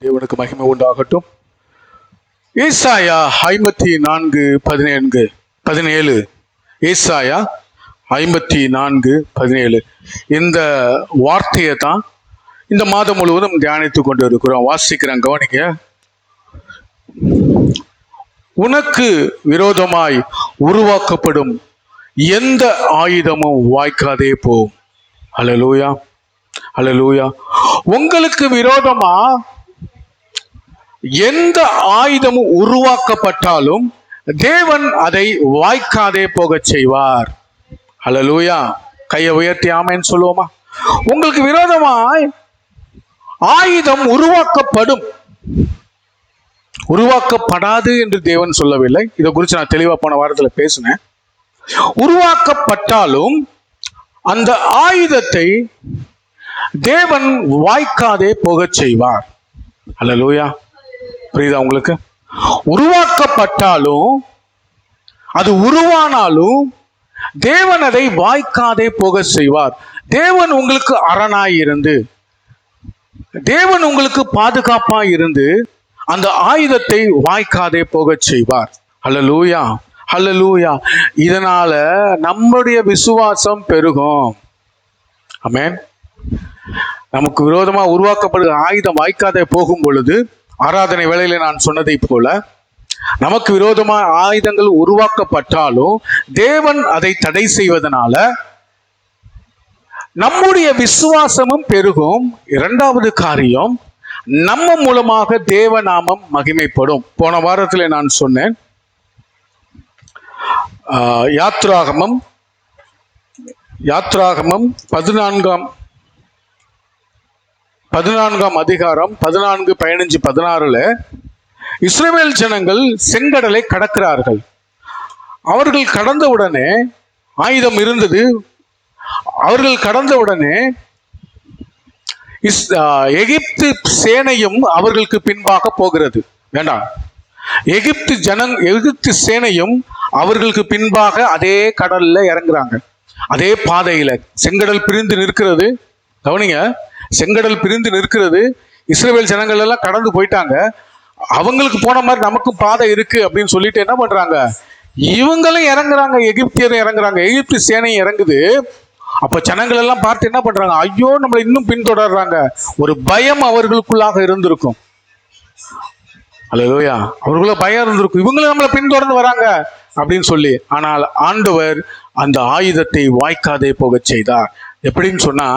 தேவனுக்கு மகிமை உண்டாகட்டும். ஏசாயா 54:17. ஏசாயா 54:17. இந்த வார்த்தையை தான் இந்த மாதம் முழுவதும் தியானித்துக் கொண்டு இருக்கிறோம். வாசிக்கிறேன், கவனிக்க. உனக்கு விரோதமாய் உருவாக்கப்படும் எந்த ஆயுதமும் வாய்க்காதே போகும். அல்லேலூயா, அல்லேலூயா. உங்களுக்கு விரோதமா எந்த ஆயுதமும் உருவாக்கப்பட்டாலும் தேவன் அதை வாய்க்காதே போக செய்வார். அல்லேலூயா. கையை உயர்த்தி ஆமென் சொல்லுவோமா? உங்களுக்கு விரோதமாய் ஆயுதம் உருவாக்கப்படும், உருவாக்கப்படாது என்று தேவன் சொல்லவில்லை. இதை குறித்து நான் தெளிவா போன வாரத்தில் பேசினேன். உருவாக்கப்பட்டாலும் அந்த ஆயுதத்தை தேவன் வாய்க்காதே போக செய்வார். அல்லேலூயா. புரியுதா உங்களுக்கு? உருவாக்கப்பட்டாலும் அது உருவானாலும் தேவன் அதை வாய்க்காதே போக செய்வார். தேவன் உங்களுக்கு அரணாய் இருந்து, தேவன் உங்களுக்கு பாதுகாப்பாய் இருந்து அந்த ஆயுதத்தை வாய்க்காதே போக செய்வார். அல்லேலூயா, அல்லேலூயா. இதனால நம்முடைய விசுவாசம் பெருகும். ஆமென். நமக்கு விரோதமா உருவாக்கப்படுகிற ஆயுதம் வாய்க்காதே போகும் பொழுது, ஆராதனை வேளையில நான் சொன்னதை போல, நமக்கு விரோதமா ஆயுதங்கள் உருவாக்கப்பட்டாலும் தேவன் அதை தடை செய்வதனால நம்முடைய விசுவாசமும் பெருகும். இரண்டாவது காரியம், நம்ம மூலமாக தேவ நாமம் மகிமைப்படும். போன வாரத்தில் நான் சொன்னேன், யாத்ராகமம் 14 அதிகாரம் 14, 15, 16 இஸ்ரவேல் ஜனங்கள் செங்கடலை கடக்கிறார்கள். அவர்கள் கடந்தவுடனே ஆயுதம் இருந்தது. அவர்கள் கடந்தவுடனே எகிப்து சேனையும் அவர்களுக்கு பின்பாக போகிறது. வேண்டாம், எகிப்து சேனையும் அவர்களுக்கு பின்பாக அதே கடல்ல இறங்குறாங்க. அதே பாதையில செங்கடல் பிரிந்து நிற்கிறது. கவனிங்க, செங்கடல் பிரிந்து நிற்கிறது. இஸ்ரவேல் ஜனங்கள் எல்லாம் கடந்து போயிட்டாங்க. அவங்களுக்கு போன மாதிரி நமக்கும் பாதை இருக்கு அப்படின்னு சொல்லிட்டு என்ன பண்றாங்க, இவங்களும் இறங்குறாங்க, எகிப்தியரும் இறங்குறாங்க, எகிப்து சேனையும் இறங்குது. அப்ப ஜனங்கள் எல்லாம் பார்த்து என்ன பண்றாங்க, ஐயோ நம்மளை இன்னும் பின்தொடர்றாங்க. ஒரு பயம் அவர்களுக்குள்ளாக இருந்திருக்கும். அல்லேலூயா. அவர்களுக்குள்ள பயம் இருந்திருக்கும், இவங்களும் நம்மளை பின்தொடர்ந்து வராங்க அப்படின்னு சொல்லி. ஆனால் ஆண்டவர் அந்த ஆயுதத்தை வாய்க்காதே போக செய்தார். எப்படின்னு சொன்னா,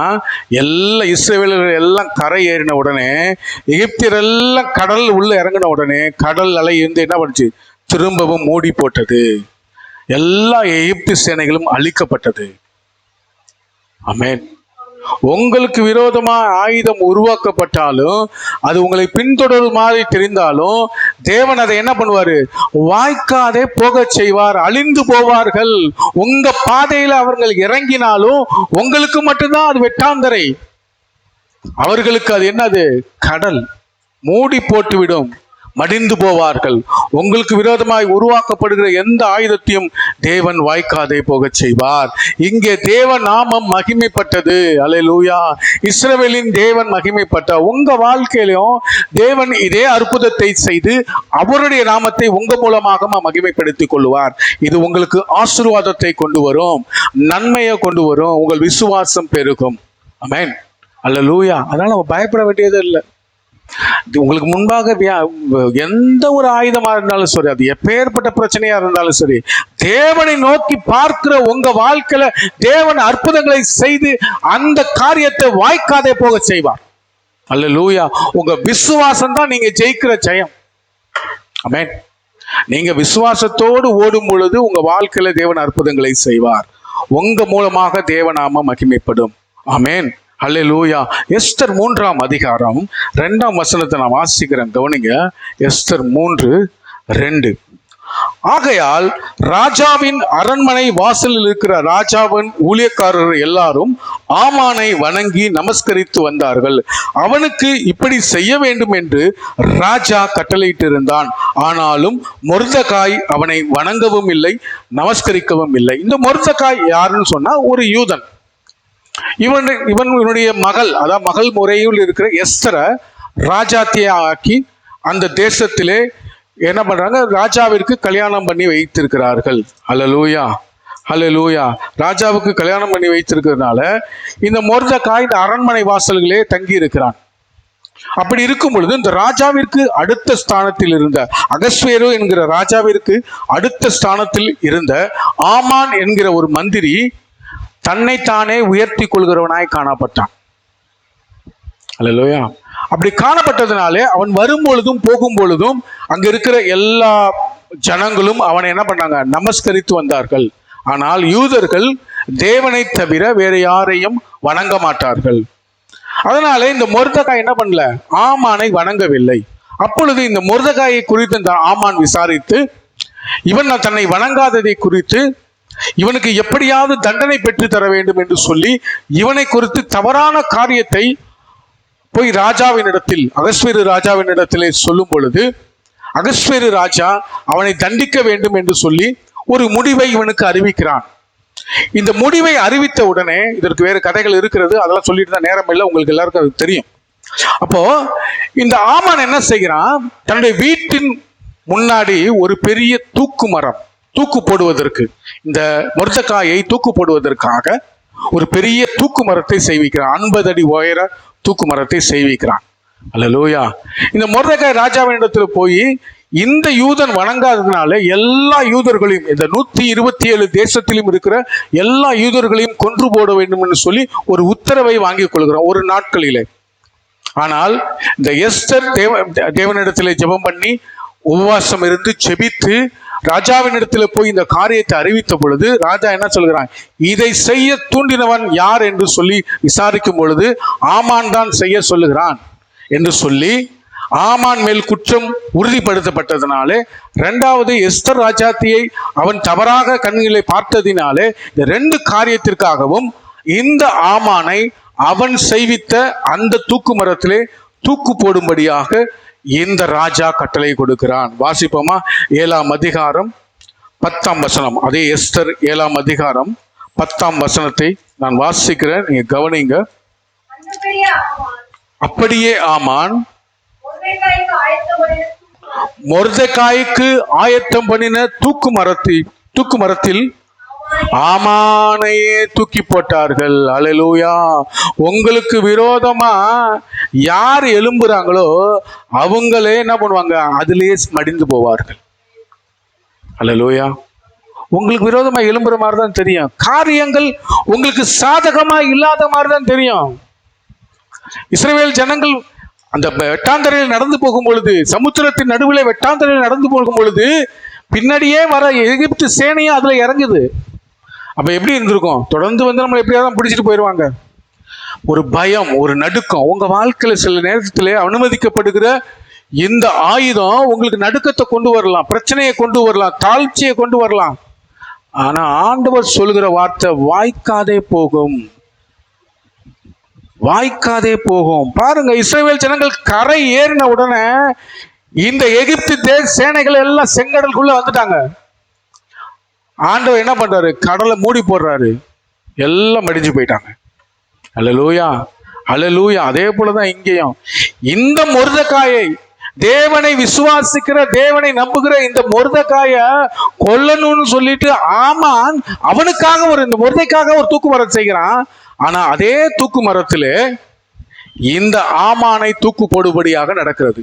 எல்லா இஸ்ரவேலர்கள் எல்லாம் கரை ஏறின உடனே, எகிப்தியர் எல்லாம் கடல் உள்ள இறங்கின உடனே கடல் அலை இருந்து என்ன பண்ணுச்சு, திரும்பவும் மூடி போட்டது. எல்லா எகிப்து சேனைகளும் அழிக்கப்பட்டது. ஆமென். உங்களுக்கு விரோதமா ஆயுதம் உருவாக்கப்பட்டாலும், அது உங்களை பின்தொடரும் மாதிரி தெரிந்தாலும் தேவன் அதை என்ன பண்ணுவாரு, வாய்க்காதே போக செய்வார். அழிந்து போவார்கள். உங்க பாதையில அவர்கள் இறங்கினாலும் உங்களுக்கு மட்டும்தான் அது வெட்டாந்தரை, அவர்களுக்கு அது என்னது, கடல் மூடி போட்டுவிடும், மடிந்து போவார்கள். உங்களுக்கு விரோதமாய் உருவாக்கப்படுகிற எந்த ஆயுதத்தையும் தேவன் வாய்க்காதே போக செய்வார். இங்கே தேவ நாமம் மகிமைப்பட்டது. அல்லேலூயா. இஸ்ரவேலின் தேவன் மகிமைப்பட்டார். உங்க வாழ்க்கையிலும் தேவன் இதே அற்புதத்தை செய்து அவருடைய நாமத்தை உங்க மூலமாக மகிமைப்படுத்திக் கொள்வார். இது உங்களுக்கு ஆசீர்வாதத்தை கொண்டு வரும், நன்மையை கொண்டு வரும். உங்கள் விசுவாசம் பெருகும். ஆமென். அல்லேலூயா. அதனால நம்ம பயப்பட வேண்டியது இல்லை. உங்களுக்கு முன்பாக எந்த ஒரு ஆயுதமா இருந்தாலும் சரி, அது எப்பேற்பட்ட பிரச்சனையா இருந்தாலும் சரி, தேவனை நோக்கி பார்க்கிற உங்க வாழ்க்கையில தேவன் அற்புதங்களை செய்து அந்த காரியத்தை வாய்க்காதே போக செய்வார். அல்லேலூயா. உங்க விசுவாசம் தான் நீங்க ஜெயிக்கிற ஜெயம். ஆமென். நீங்க விசுவாசத்தோடு ஓடும் பொழுது உங்க வாழ்க்கையில தேவன் அற்புதங்களை செய்வார். உங்க மூலமாக தேவநாம மகிமைப்படும். ஆமென். அல்லேலூயா. எஸ்தர் 3 அதிகாரம் 2 நான் வாசிக்கிறேன், கவனிங்க. எஸ்தர் 3:2. ஆகையால் ராஜாவின் அரண்மனை வாசலில் இருக்கிற ராஜாவின் ஊழியக்காரர் எல்லாரும் ஆமானை வணங்கி நமஸ்கரித்து வந்தார்கள். அவனுக்கு இப்படி செய்ய வேண்டும் என்று ராஜா கட்டளையிட்டிருந்தான். ஆனாலும் மொர்தெகாய் அவனை வணங்கவும் இல்லை, நமஸ்கரிக்கவும் இல்லை. இந்த மொர்தெகாய் யாருன்னு சொன்னா ஒரு யூதன். இவனுடைய மகள், அதாவது மகள் முறையில் இருக்கிற எஸ்தரை ராஜாத்தியை ஆக்கி அந்த தேசத்திலே என்ன பண்றாங்க, ராஜாவிற்கு கல்யாணம் பண்ணி வைத்திருக்கிறார்கள். அல்லேலூயா, அல்லேலூயா. ராஜாவுக்கு கல்யாணம் பண்ணி வைத்திருக்கிறதுனால இந்த மொர்தெகாய் இந்த அரண்மனை வாசல்களே தங்கி இருக்கிறான். அப்படி இருக்கும் பொழுது இந்த ராஜாவிற்கு அடுத்த ஸ்தானத்தில் இருந்த அகஸ்வேரு என்கிற ராஜாவிற்கு அடுத்த ஸ்தானத்தில் இருந்த ஆமான் என்கிற ஒரு மந்திரி தன்னைத்தானே உயர்த்தி கொள்கிறவனாய் காணப்பட்டான். அல்லேலூயா. அப்படி காணப்பட்டதுனாலே அவன் வரும் பொழுதும் போகும் பொழுதும் அங்க இருக்கிற எல்லா ஜனங்களும் அவனை என்ன பண்ணாங்க, நமஸ்கரித்து வந்தார்கள். ஆனால் யூதர்கள் தேவனை தவிர வேற யாரையும் வணங்க மாட்டார்கள். அதனால இந்த மொர்தெகாய் என்ன பண்ணல, ஆமானை வணங்கவில்லை. அப்பொழுது இந்த மொர்தெகாயை குறித்து இந்த ஆமான் விசாரித்து, இவன் தன்னை வணங்காததை குறித்து இவனுக்கு எப்படியாவது தண்டனை பெற்று தர வேண்டும் என்று சொல்லி இவனை குறித்து தவறான காரியத்தை போய் ராஜாவினிடத்தில், அகஸ்வேரு ராஜாவினிடத்திலே சொல்லும் பொழுது அகஸ்வேரு ராஜா அவனை தண்டிக்க வேண்டும் என்று சொல்லி ஒரு முடிவை இவனுக்கு அறிவிக்கிறான். இந்த முடிவை அறிவித்த உடனே, இதற்கு வேறு கதைகள் இருக்கிறது, அதெல்லாம் சொல்லிட்டு தான் நேரம் இல்லை, உங்களுக்கு எல்லாருக்கும் அது தெரியும். அப்போ இந்த ஆமான் என்ன செய்கிறான், தன்னுடைய வீட்டின் முன்னாடி ஒரு பெரிய தூக்கு மரம், தூக்கு போடுவதற்கு, இந்த மொர்தெகாயை தூக்கு போடுவதற்காக ஒரு பெரிய தூக்கு மரத்தை செய்விக்கிறான். 50 அடி உயர தூக்கு மரத்தை செய்விக்கிறான். அல்லேலூயா. இந்த மொர்தெகாய் ராஜாவினிடத்தில் போய் இந்த யூதன் வணங்காததுனால எல்லா யூதர்களையும், இந்த 127 தேசத்திலும் இருக்கிற எல்லா யூதர்களையும் கொன்று போட வேண்டும் என்று சொல்லி ஒரு உத்தரவை வாங்கிக் கொள்கிறான் ஒரு நாட்களிலே. ஆனால் இந்த எஸ்தர் தேவனிடத்திலே ஜெபம் பண்ணி உபவாசம் இருந்து செபித்து ராஜாவினிடத்தில் போய் இந்த காரியத்தை அறிவித்த பொழுது ராஜா என்ன சொல்கிறான், இதை செய்ய தூண்டினவன் யார் என்று சொல்லி விசாரிக்கும் பொழுது ஆமான் தான் செய்ய சொல்லுகிறான் என்று சொல்லி ஆமான் மேல் குற்றம் உறுதிப்படுத்தப்பட்டதினாலே, இரண்டாவது எஸ்தர் ராஜாத்தியை அவன் தவறாக கண்களை பார்த்ததினாலே, இந்த 2 காரியத்திற்காகவும் இந்த ஆமானை அவன் செய்வித்த அந்த தூக்கு மரத்திலே தூக்கு போடும்படியாக இந்த ராஜா கட்டளை கொடுக்கிறான். வாசிப்போமா? 7ஆம் அதிகாரம் 10ஆம் வசனம். அதே எஸ்தர் 7ஆம் அதிகாரம் 10ஆம் வசனத்தை நான் வாசிக்கிறேன், நீங்க கவனிங்க. அப்படியே ஆமான் மொர்தெகாய்க்கு ஆயத்தம் பண்ணின தூக்கு மரத்தில் ஆமானையே தூக்கி போட்டார்கள். அல்லேலூயா. உங்களுக்கு விரோதமா யார் எழும்புறாங்களோ அவங்களே என்ன பண்ணுவாங்க, அதிலேயே மடிந்து போவார்கள். அல்லேலூயா. உங்களுக்கு விரோதமா எழும்புற மாதிரி தான் தெரியும், காரியங்கள் உங்களுக்கு சாதகமா இல்லாத மாதிரி தான் தெரியும். இஸ்ரவேல் ஜனங்கள் அந்த வெட்டாந்தரையில் நடந்து போகும் பொழுது, சமுத்திரத்தின் நடுவில் வெட்டாந்தரையில் நடந்து போகும் பொழுது பின்னாடியே வர எகிப்து சேனையும் அதுல இறங்குது. அப்ப எப்படி இருந்திருக்கும், தொடர்ந்து வந்து நம்மளை எப்படியாவது பிடிச்சிட்டு போயிடுவாங்க. ஒரு பயம், ஒரு நடுக்கம். உங்க வாழ்க்கையில சில நேரத்திலே அனுமதிக்கப்படுகிற இந்த ஆயுதம் உங்களுக்கு நடுக்கத்தை கொண்டு வரலாம், பிரச்சனையை கொண்டு வரலாம், தாழ்ச்சியை கொண்டு வரலாம். ஆனா ஆண்டவர் சொல்லுகிற வார்த்தை வாய்க்காதே போகும், வாய்க்காதே போகும். பாருங்க, இஸ்ரவேல் ஜனங்கள் கரை ஏறின உடனே இந்த எகிப்து சேனைகள் எல்லாம் செங்கடலுக்குள்ள வந்துட்டாங்க. ஆண்டவர் என்ன பண்றாரு, கடலை மூடி போடுறாரு, எல்லாம் மடிஞ்சு போயிட்டாங்க. அல்லேலூயா, அல்லேலூயா. அதே போலதான் இங்கேயும் இந்த மொர்தெகாயை, தேவனை விசுவாசிக்கிற, தேவனை நம்புகிற இந்த மொர்தெகாயை கொல்லணும்னு சொல்லிட்டு ஆமான் அவனுக்காக இந்த மொர்தெகாய்க்காக ஒரு தூக்கு மரம் செய்கிறான். ஆனா அதே தூக்கு மரத்திலே இந்த ஆமானை தூக்கு போடுபடியாக நடக்கிறது.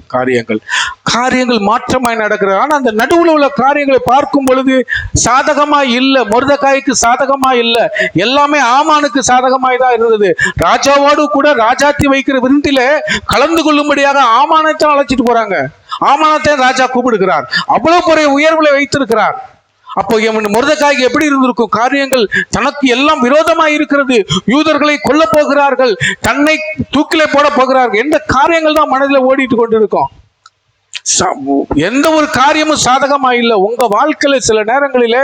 காரியங்கள் மாற்றமாய் நடக்கிறது. ஆனா அந்த நடுவில் உள்ள காரியங்களை பார்க்கும் பொழுது சாதகமா இல்ல, மொர்தெகாய்க்கு சாதகமா இல்ல, எல்லாமே ஆமானுக்கு சாதகமாய் தான் இருந்தது. ராஜாவோடு கூட ராஜாத்தி வைக்கிற விருந்திலே கலந்து கொள்ளும்படியாக ஆமானைத்தான் அழைச்சிட்டு போறாங்க. ஆமானைத்தான் ராஜா கூப்பிடுகிறார், அவ்வளவு பெரிய உயர்வுகளை வைத்திருக்கிறார். அப்போ மொர்தெகாய்க்கு எப்படி இருந்திருக்கும், காரியங்கள் தனக்கு எல்லாம் விரோதமாய் இருக்கிறது, யூதர்களை கொல்ல போகிறார்கள், தன்னை தூக்கிலே போட போகிறார்கள் என்ற காரியங்கள் தான் மனதில் ஓடிட்டு கொண்டிருக்கும். எந்த ஒரு காரியமும் சாதகமா இல்லை. உங்க வாழ்க்கையில சில நேரங்களிலே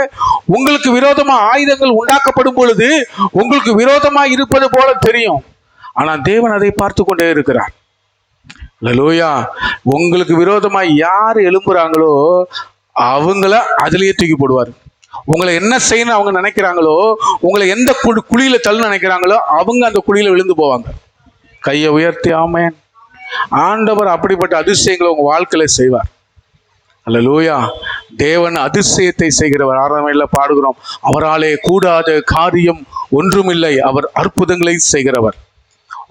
உங்களுக்கு விரோதமா ஆயுதங்கள் உண்டாக்கப்படும் பொழுது உங்களுக்கு விரோதமா இருப்பது போல தெரியும். ஆனா தேவன் அதை பார்த்து கொண்டே இருக்கிறார். அல்லேலூயா. உங்களுக்கு விரோதமா யார் எழும்புறாங்களோ அவங்கள அதிலேயே தூக்கி போடுவார். உங்களை என்ன செய்யணும் அவங்க நினைக்கிறாங்களோ, உங்களை எந்த குழியில தள்ள நினைக்கிறாங்களோ அவங்க அந்த குழியில விழுந்து போவாங்க. கையை உயர்த்தி ஆமென். ஆண்டவர் அப்படிப்பட்ட அதிசயங்களை உங்க வாழ்க்கையில செய்வார். அல்லேலூயா. தேவன் அதிசயத்தை செய்கிறவர். 6 பாடுகிறோம், அவராலே கூடாத காரியம் ஒன்றுமில்லை, அவர் அற்புதங்களை செய்கிறவர்.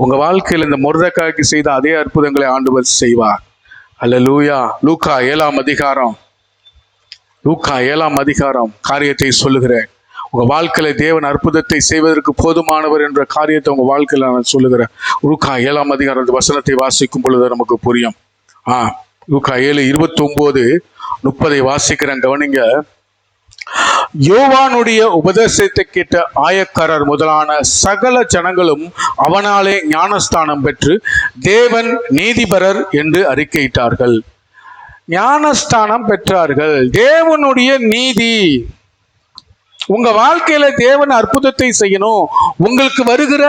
உங்க வாழ்க்கையில் இந்த மொர்தெக்காய்க்கு செய்த அதே அற்புதங்களை ஆண்டவர் செய்வார். அல்லேலூயா. லூக்கா 7 அதிகாரம் காரியத்தை சொல்லுகிறேன். உங்க வாழ்க்கையில தேவன் அற்புதத்தை செய்வதற்கு போதுமானவர் என்ற காரியத்தை உங்க வாழ்க்கையில நான் சொல்லுகிறேன். லூக்கா 7 அதிகாரம் வசனத்தை வாசிக்கும் பொழுது நமக்கு புரியும். லூக்கா 7:29-30 வாசிக்கிறேன், கவனிங்க. யோவானுடைய உபதேசத்தை கேட்ட ஆயக்காரர் முதலான சகல ஜனங்களும் அவனாலே ஞானஸ்தானம் பெற்று தேவன் நீதிபரர் என்று அறிக்கையிட்டார்கள். ஞானஸ்தானம் பெற்றார்கள். தேவனுடைய நீதி. உங்க வாழ்க்கையில தேவன் அற்புதத்தை செய்யணும், உங்களுக்கு வருகிற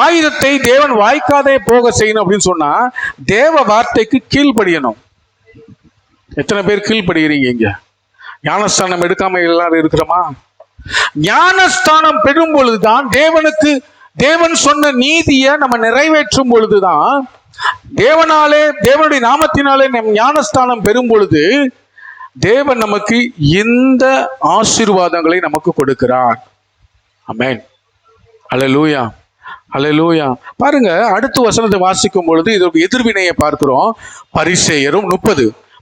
ஆயுதத்தை தேவன் வாய்க்காதே போக செய்யணும் அப்படின்னு சொன்னா தேவ வார்த்தைக்கு கீழ்ப்படியணும். எத்தனை பேர் கீழ்ப்படுகிறீங்க? இங்க ஞானஸ்தானம் எடுக்காம எல்லாரும் இருக்கிறோமா? ஞானஸ்தானம் பெறும் பொழுதுதான் தேவன் சொன்ன நீதியை நம்ம நிறைவேற்றும் பொழுதுதான், தேவனுடைய நாமத்தினாலே நம் ஞானஸ்தானம் பெறும் பொழுது தேவன் நமக்கு இந்த ஆசீர்வாதங்களை நமக்கு கொடுக்கிறார். ஆமென். அல்லேலூயா. அல்லேலூயா. பாருங்க, அடுத்த வசனத்தை வாசிக்கும் பொழுது இதற்கு எதிர்வினையை பார்க்கிறோம்.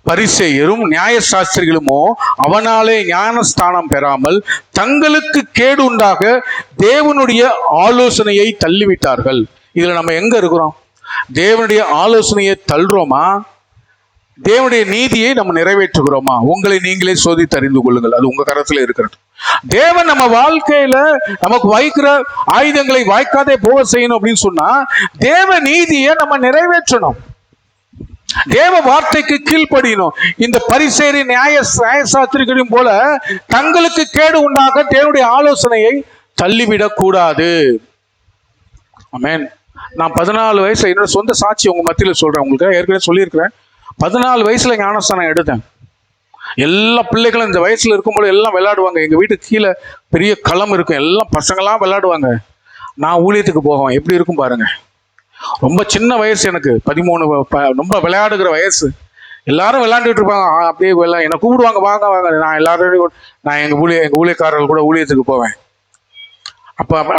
பரிசேயரும் நியாயசாஸ்திரிகளுமோ அவனாலே ஞானஸ்தானம் பெறாமல் தங்களுக்கு கேடு உண்டாக தேவனுடைய ஆலோசனையை தள்ளிவிட்டார்கள். இதுல நம்ம எங்க இருக்கிறோம்? தேவனுடைய ஆலோசனையை தள்ளுறோமா? தேவனுடைய நீதியை நம்ம நிறைவேற்றுகிறோமா? உங்களை நீங்களே சோதித்து அறிந்து கொள்ளுங்கள். அது உங்க கரத்துல இருக்கிறது. தேவன் நம்ம வாழ்க்கையில நமக்கு வைக்கிற ஆயுதங்களை வாய்க்காதே போக செய்யணும் அப்படின்னு சொன்னா தேவ நீதியை நம்ம நிறைவேற்றணும். தேவ வார்த்தைக்கு கீழ்ப்படியணும். இந்த பரிசேயர் நியாயசாஸ்திரிகளையும் போல தங்களுக்கு கேடு உண்டாக தேவனுடைய ஆலோசனையை தள்ளிவிடக் கூடாது. ஆமென். நான் 14 வயசுல என்னோட சொந்த சாட்சி உங்க மத்தியில சொல்றேன். உங்களுக்கு ஏற்கனவே சொல்லியிருக்கிறேன். 14 வயசுல ஞானஸ்தானம் எடுத்தேன். எல்லா பிள்ளைகளும் இந்த வயசுல இருக்கும்போது எல்லாம் விளையாடுவாங்க. எங்க வீட்டுக்கு கீழே பெரிய களம் இருக்கும், எல்லாம் பசங்களாம் விளையாடுவாங்க. நான் ஊழியத்துக்கு போவேன். எப்படி இருக்கும் பாருங்க. ரொம்ப சின்ன வயசு எனக்கு, 13, ரொம்ப விளையாடுகிற வயசு. எல்லாரும் விளையாண்டுட்டு இருப்பாங்க. அப்படியே என்னை கூப்பிடுவாங்க, வாங்க. நான் எங்க ஊழியக்காரர்கள் கூட ஊழியத்துக்கு போவேன்.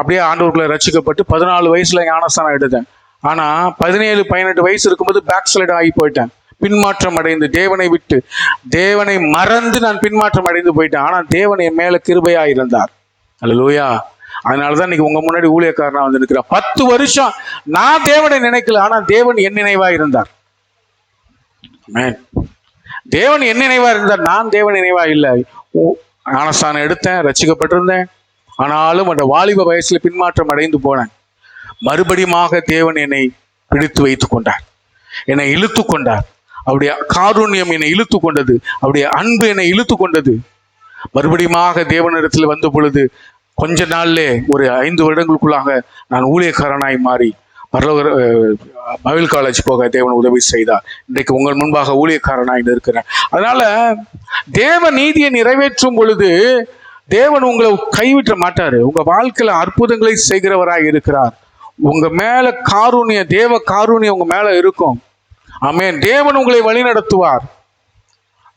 அப்படியே ஆண்டவருக்குள்ள ரட்சிக்கப்பட்டு 14 வயசுல ஞானஸ்தானம் எடுத்தேன். ஆனா 17, 18 வயசு இருக்கும்போது பேக் ஸ்லைட் ஆகி போயிட்டேன். பின்மாற்றம் அடைந்து தேவனை விட்டு, தேவனை மறந்து நான் பின்மாற்றம் அடைந்து போயிட்டேன். ஆனா தேவன் என் மேல கிருபையா இருந்தார். அல்லேலூயா. அதனாலதான் இன்னைக்கு உங்க முன்னாடி ஊழியக்காரனா வந்து நிற்கிறேன். 10 வருஷம் நான் தேவனை நினைக்கல, ஆனா தேவன் என் நினைவா இருந்தார். தேவன் என் நினைவா இருந்தார், நான் தேவன் நினைவா இல்லை. ஞானஸ்தானம் எடுத்தேன், ரட்சிக்கப்பட்டிருந்தேன். ஆனாலும் அந்த வாலிப வயசுல பின்மாற்றம் அடைந்து போனேன். மறுபடியுமாக தேவன் என்னை பிடித்து வைத்துக் கொண்டார், என்னை இழுத்து கொண்டார். அவருடைய காருண்யம் என்னை இழுத்து கொண்டது, அவருடைய அன்பு என்னை இழுத்து கொண்டது. மறுபடியுமாக தேவனிடத்தில் வந்த பொழுது கொஞ்ச நாள்லே, ஒரு 5 வருடங்களுக்குள்ளாக நான் ஊழியக்காரனாய் மாறி பைபிள் காலேஜ் போக தேவன் உதவி செய்தார். இன்றைக்கு உங்கள் முன்பாக ஊழியக்காரனாய் இருக்கிறேன். அதனால தேவ நீதியை நிறைவேற்றும் பொழுது தேவன் உங்களை கைவிட்ட மாட்டாரு. உங்க வாழ்க்கையில அற்புதங்களை செய்கிறவராய் இருக்கிறார். உங்க மேல தேவ காருண்யம் உங்க மேல இருக்கும். ஆமென். தேவன் உங்களை வழி நடத்துவார்.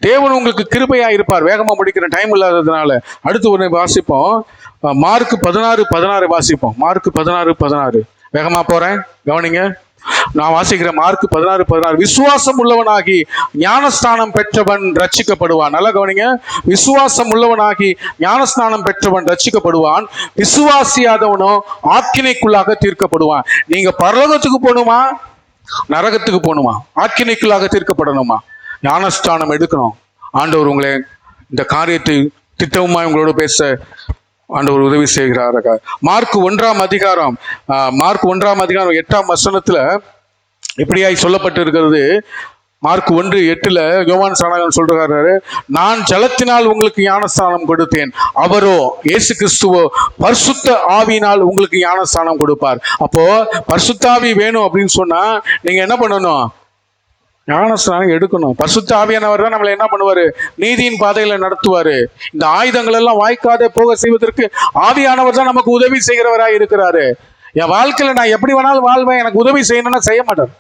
தேவன் உங்களுக்கு கிருபையா இருப்பார். வேகமா முடிக்கிற டைம் இல்லாததுனால அடுத்து ஒன்று வாசிப்போம். மார்க் 16:16 வாசிப்போம். மார்க் 16:16 வேகமா போறேன், கவனிங்க. நான் வாசிக்கிறேன். மார்க் 16:16 விசுவாசம் உள்ளவனாகி ஞானஸ்தானம் பெற்றவன் ரட்சிக்கப்படுவான். நல்லா கவனிங்க. விசுவாசம் உள்ளவனாகி ஞானஸ்தானம் பெற்றவன் ரட்சிக்கப்படுவான், விசுவாசியாதவனோ ஆக்கினைக்குள்ளாக தீர்க்கப்படுவான். நீங்க பரலோகத்துக்கு போகணுமா, நரகத்துக்கு போகணுமா? ஆக்கினைக்குள்ளாக தீர்க்கப்படணுமா? ஞானஸ்தானம் எடுக்கணும். ஆண்டவர் உங்களை இந்த காரியத்தை திட்டவுமாய் உங்களோட பேச ஆண்டவர் உதவி செய்கிறார். மார்க் 1 அதிகாரம் 8 வசனத்துல இப்படியாய் சொல்லப்பட்டு இருக்கிறது. மார்க் 1:8 யோவான் ஸ்நானகன் சொல்றாரு, நான் ஜலத்தினால் உங்களுக்கு ஞானஸ்தானம் கொடுத்தேன், அவரோ இயேசு கிறிஸ்துவோ பரிசுத்த ஆவியினால் உங்களுக்கு ஞானஸ்தானம் கொடுப்பார். அப்போ பரிசுத்த ஆவி வேணும் அப்படின்னு சொன்னா நீங்க என்ன பண்ணணும்? ஞானஸ்தானம் எடுக்கணும். பரிசுத்த ஆவியானவர் தான் நம்மளை என்ன பண்ணுவாரு? நீதியின் பாதையில நடத்துவாரு. இந்த ஆயுதங்கள் எல்லாம் வாய்க்காதே போக செய்வதற்கு ஆவியானவர் தான் நமக்கு உதவி செய்கிறவராய் இருக்கிறாரு. என் வாழ்க்கையில நான் எப்படி வேணாலும் வாழ்வேன், எனக்கு உதவி செய்யணும்னா செய்ய மாட்டார்.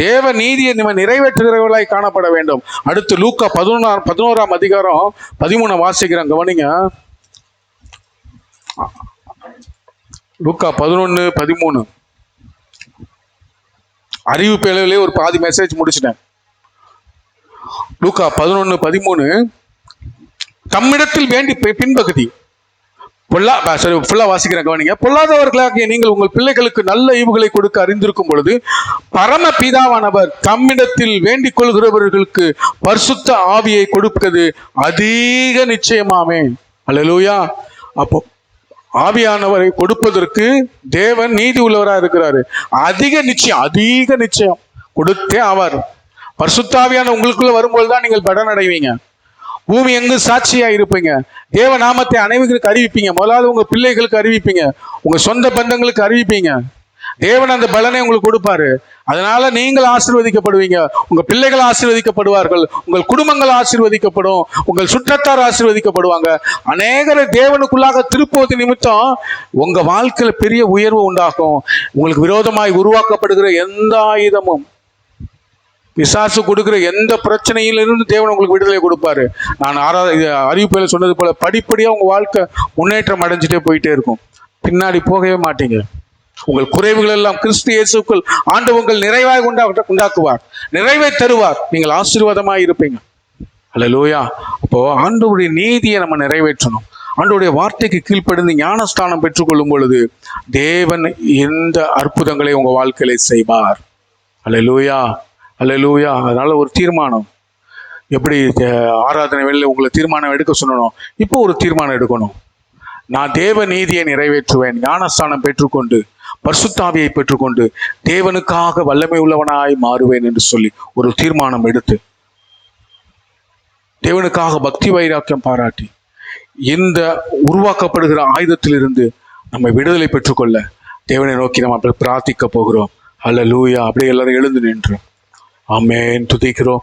தேவ நீதியை நம்ம நிறைவேற்றுகிறவர்களாய் காணப்பட வேண்டும். அடுத்து லூக்கா 11ஆம் அதிகாரம் 13 வாசிக்கிறேன், கவனிங்க. லூக்கா 11:13. அறிவிப்பு அளவிலே ஒரு பாதி மெசேஜ் முடிச்சிட்டேன். லூக்கா 11:13. தம்மிடத்தில் வேண்டி பின்பகுதி ஃபுல்லா வாசிக்கிறேன், கவனிங்க. பொல்லாதவர்களாகிய நீங்கள் உங்கள் பிள்ளைகளுக்கு நல்ல ஈவுகளை கொடுக்க அறிந்திருக்கும் பொழுது பரம பிதாவானவர் தம்மிடத்தில் வேண்டிக் கொள்கிறவர்களுக்கு பரிசுத்த ஆவியை கொடுப்பது அதிக நிச்சயமாமே. அல்லேலூயா. அப்போ ஆவியானவரை கொடுப்பதற்கு தேவன் நீதி உள்ளவராக இருக்கிறாரு. அதிக நிச்சயம் கொடுத்தே ஆவார். பரிசுத்த ஆவியான உங்களுக்குள்ள வரும்போதுதான் நீங்கள் பலன் அடைவீங்க. பூமி எங்கு சாட்சியா இருப்பீங்க. தேவ நாமத்தை அனைவருக்கு அறிவிப்பீங்க. முதலாவது உங்க பிள்ளைகளுக்கு அறிவிப்பீங்க, உங்க சொந்த பந்தங்களுக்கு அறிவிப்பீங்க. தேவன் அந்த பலனை உங்களுக்கு கொடுப்பாரு. அதனால நீங்கள் ஆசீர்வதிக்கப்படுவீங்க, உங்க பிள்ளைகள் ஆசீர்வதிக்கப்படுவார்கள், உங்கள் குடும்பங்கள் ஆசீர்வதிக்கப்படும், உங்கள் சுற்றத்தார் ஆசீர்வதிக்கப்படுவாங்க. அநேகரை தேவனுக்குள்ளாக திருப்புவது நிமித்தம் உங்க வாழ்க்கையில பெரிய உயர்வு உண்டாகும். உங்களுக்கு விரோதமாய் உருவாக்கப்படுகிற எந்த ஆயுதமும், பிசாசு கொடுக்கிற எந்த பிரச்சனையிலிருந்து தேவன் உங்களுக்கு விடுதலை கொடுப்பாரு. நான் அறிவிப்பில சொன்னது போல படிப்படியா உங்க வாழ்க்கை முன்னேற்றம் அடைஞ்சிட்டே போயிட்டே இருக்கும். பின்னாடி போகவே மாட்டீங்க. உங்கள் குறைவுகள் எல்லாம் கிறிஸ்து இயேசுக்குள் ஆண்டவர் உங்கள் நிறைவாய் உண்டாக்குவார், நிறைவை தருவார். நீங்கள் ஆசீர்வாதமாய் இருப்பீங்க. அல்லேலூயா. அப்போ ஆண்டவருடைய நீதியை நம்ம நிறைவேற்றணும். ஆண்டவருடைய வார்த்தைக்கு கீழ்ப்படிந்து ஞானஸ்தானம் பெற்றுக்கொள்ளும் பொழுது தேவன் எந்த அற்புதங்களை உங்க வாழ்க்கையில செய்வார். அல்லேலூயா, அல்லேலூயா. அதனால ஒரு தீர்மானம், எப்படி ஆராதனை வேளையில உங்களை தீர்மானம் எடுக்க சொல்லணும், இப்போ ஒரு தீர்மானம் எடுக்கணும். நான் தேவ நீதியை நிறைவேற்றுவேன், ஞானஸ்தானம் பெற்றுக்கொண்டு பரிசுத்த ஆவியை பெற்றுக்கொண்டு தேவனுக்காக வல்லமை உள்ளவனாய் மாறுவேன் என்று சொல்லி ஒரு தீர்மானம் எடுத்து தேவனுக்காக பக்தி வைராக்கியம் பாராட்டி இந்த உருவாக்கப்படுகிற ஆயுதத்திலிருந்து நம்ம விடுதலை பெற்றுக்கொள்ள தேவனை நோக்கி நம்ம பிரார்த்திக்க போகிறோம். அல்லேலூயா. அப்படியே எல்லாரும் எழுந்து நின்று ஆமென் துதிக்கிறோம்.